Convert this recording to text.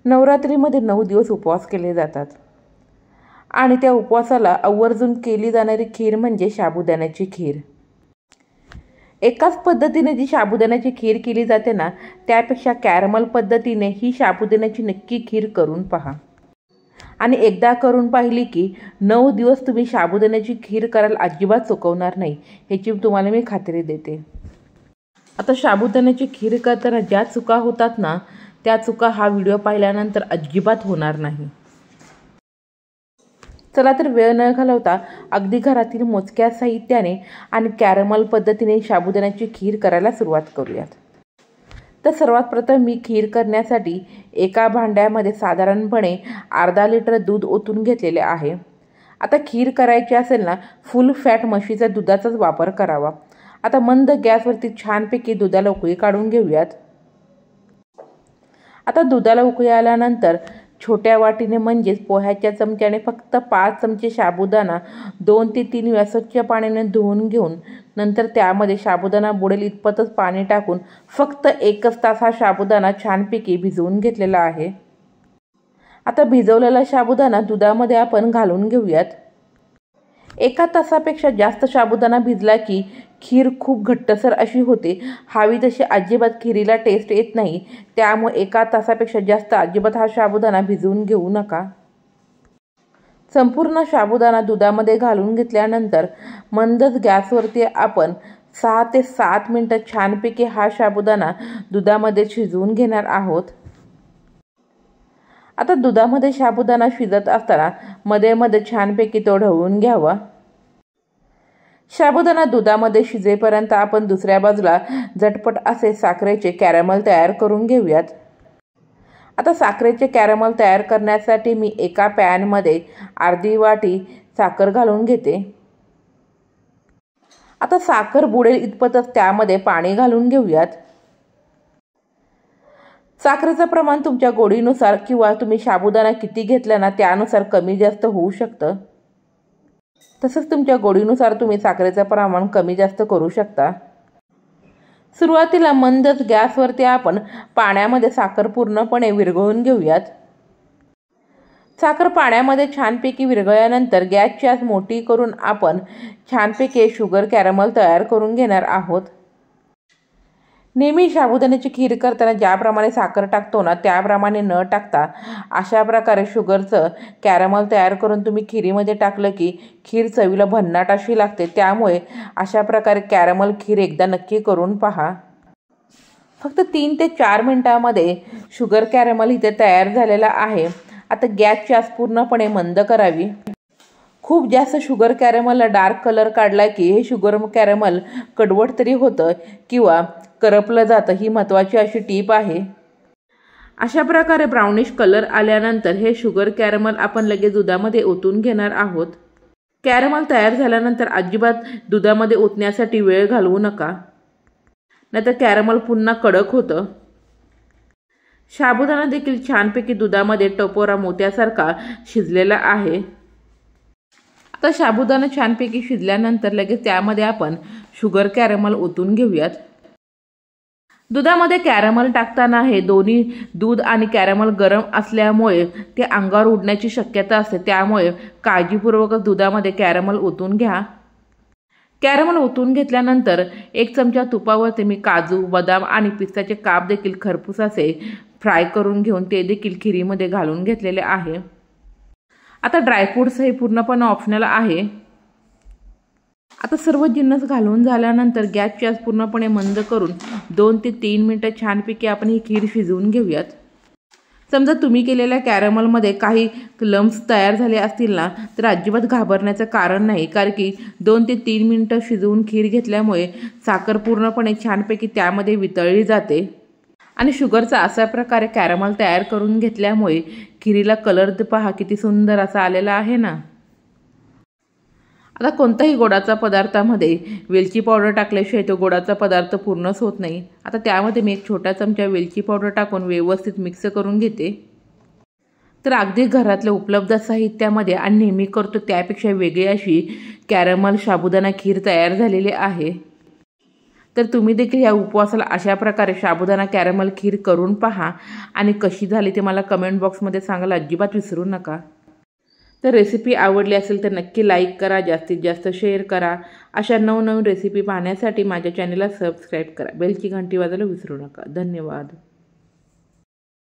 नवरात्रीमध्ये 9 दिवस उपवास केले जातात आणि त्या उपवासाला आवर्जून केली जाणारी खीर म्हणजे साबुदाण्याची खीर। एकाच पद्धतीने जी साबुदाण्याची खीर केली जाते ना, त्यापेक्षा कॅरमल पद्धतीने ही साबुदाण्याची नक्की खीर करून पहा आणि एकदा करून पाहिली की 9 दिवस तुम्ही साबुदाण्याची खीर करायला अजिबात चुकवणार नाही, ह्याची तुम्हाला मी खात्री देते। आता साबुदाण्याची खीर करताना ज्या चुका होतात ना, त्या चुका हा व्हिडिओ पाहिल्यानंतर अजिबात होणार नाही। चला तर वेळ न घालवता अगदी घरातील मोजक्या साहित्याने आणि कॅरमल पद्धतीने साबुदाण्याची खीर करायला सुरुवात करूयात। तर सर्वात प्रथम मी खीर करण्यासाठी एका भांड्यामध्ये साधारणपणे अर्धा लिटर दूध ओतून घेतलेले आहे। आता खीर करायची असेल ना, फुल फॅट म्हशीच्या दुधाचाच वापर करावा। आता मंद गॅसवरती छानपैकी दुधाला उकळी काढून घेऊयात। आता दुधाला उकळी आल्यानंतर छोट्या वाटीने म्हणजेच पोह्याच्या चमच्याने फक्त 5 चमचे साबुदाणा 2 ते 3 वेळा स्वच्छ पाण्याने धुवून घेऊन नंतर त्यामध्ये साबुदाणा बुडेल इतपतच पाणी टाकून फक्त 1 तास हा साबुदाणा छानपैकी भिजवून घेतलेला आहे। आता भिजवलेला साबुदाणा दुधामध्ये आपण घालून घेऊयात। 1 तासापेक्षा जास्त साबुदाणा भिजला की खीर खूप घट्टसर अशी होते, हवी तशी अजिबात खीरीला टेस्ट येत नाही। त्यामुळे 1 तासापेक्षा जास्त अजिबात हा साबुदाणा भिजवून घेऊ नका। संपूर्ण साबुदाणा दुधामध्ये घालून घेतल्यानंतर मंदच गॅसवरती आपण 6 ते 7 मिनिटं छानपैकी हा साबुदाणा दुधामध्ये शिजवून घेणार आहोत। आता दुधामध्ये साबुदाणा शिजत असताना मध्ये मध्ये छानपैकी तो ढवळून घ्यावा। साबुदाणा दुधामध्ये शिजेपर्यंत आपण दुसऱ्या बाजूला झटपट असे साखरेचे कॅरमल तयार करून घेऊयात। आता साखरेचे कॅरमल तयार करण्यासाठी मी एका पॅनमध्ये अर्धी वाटी साखर घालून घेते। आता साखर बुडेल इतपतच त्यामध्ये पाणी घालून घेऊयात। साखरेचं प्रमाण तुमच्या गोडीनुसार किंवा तुम्ही साबुदाणा किती घेतला ना त्यानुसार कमी जास्त होऊ शकतं। तसंच तुमच्या गोडीनुसार तुम्ही साखरेचं प्रमाण कमी जास्त करू शकता। सुरुवातीला मंदच गॅसवरती आपण पाण्यामध्ये साखर पूर्णपणे विरघळून घेऊयात। साखर पाण्यामध्ये छानपैकी विरघळल्यानंतर गॅसची आच मोठी करून आपण छानपैकी शुगर कॅरमल तयार करून घेणार आहोत। नेहमी साबुदाण्याची खीर करताना ज्याप्रमाणे साखर टाकतो ना त्याप्रमाणे न टाकता अशा प्रकारे शुगरचं कॅरमल तयार करून तुम्ही खीरीमध्ये टाकलं की खीर चवीला भन्नाट अशी लागते। त्यामुळे अशा प्रकारे कॅरमल खीर एकदा नक्की करून पहा। फक्त 3 ते 4 मिनिटांमध्ये शुगर कॅरमल इथे तयार झालेला आहे। आता गॅसची आच पूर्णपणे मंद करावी। खूप जास्त शुगर कॅरमलला डार्क कलर काढला की हे शुगर कॅरमल कडवट तरी होतं किंवा करपलं जातं, ही महत्त्वाची अशी टीप आहे। अशा प्रकारे ब्राउनिश कलर आल्यानंतर हे शुगर कॅरमल आपण लगेच दुधामध्ये ओतून घेणार आहोत। कॅरमल तयार झाल्यानंतर अजिबात दुधामध्ये ओतण्यासाठी वेळ घालवू नका, नाहीतर कॅरमल पुन्हा कडक होतं। साबुदाणा देखील छानपैकी दुधामध्ये टपोरा मोत्यासारखा शिजलेला आहे। आता साबुदाणा छानपैकी शिजल्यानंतर लगेच त्यामध्ये आपण शुगर कॅरमल ओतून घेऊयात। दुधामध्ये कॅरमल टाकताना हे दोन्ही दूध आणि कॅरमल गरम असल्यामुळे ते अंगावर उडण्याची शक्यता असते। त्यामुळे काळजीपूर्वक दुधामध्ये कॅरमल ओतून घ्या। कॅरमल ओतून घेतल्यानंतर 1 चमचा तुपावरती मी काजू, बदाम आणि पिस्त्याचे काप देखील खरपूस असे फ्राय करून घेऊन ते देखील खीरीमध्ये घालून घेतलेले आहे। आता ड्रायफ्रूट्स हे पूर्णपणे ऑप्शनल आहे। आता सर्व जिन्नस घालून झाल्यानंतर गॅसची आच पूर्णपणे मंद करून 2 ते 3 मिनिटं छानपैकी आपण ही खीर शिजवून घेऊयात। समजा तुम्ही केलेल्या कॅरमलमध्ये काही लम्प्स तयार झाले असतील ना, तर अजिबात घाबरण्याचं कारण नाही, कारण की 2 ते 3 मिनिटं शिजवून खीर घेतल्यामुळे साखर पूर्णपणे छानपैकी त्यामध्ये वितळली जाते आणि शुगरचा अशा प्रकारे कॅरमल तयार करून घेतल्यामुळे खीरीला कलर पहा किती सुंदर असा आलेला आहे ना। आता कोणत्याही गोडाचा पदार्थामध्ये वेलची पावडर टाकल्याशिवाय तो गोडाचा पदार्थ पूर्णच होत नाही। आता त्यामध्ये मी 1 छोटा चमचा वेलची पावडर टाकून व्यवस्थित मिक्स करून घेते। तर अगदी घरातल्या उपलब्ध साहित्यामध्ये आणि नेहमी करतो त्यापेक्षा वेगळी अशी कॅरमल साबुदाणा खीर तयार झालेली आहे। तर तुम्ही देखील ह्या उपवासाला अशा प्रकारे साबुदाणा कॅरमल खीर करून पहा आणि कशी झाली ते मला कमेंट बॉक्समध्ये सांगायला अजिबात विसरू नका. तर रेसिपी आवडली असेल तर नक्की लाईक करा, जास्तीत जास्त शेअर करा. अशा नवनवीन रेसिपी पाहण्यासाठी माझ्या चॅनलला सबस्क्राईब करा. बेलची घंटी वाजवायला विसरू नका. धन्यवाद.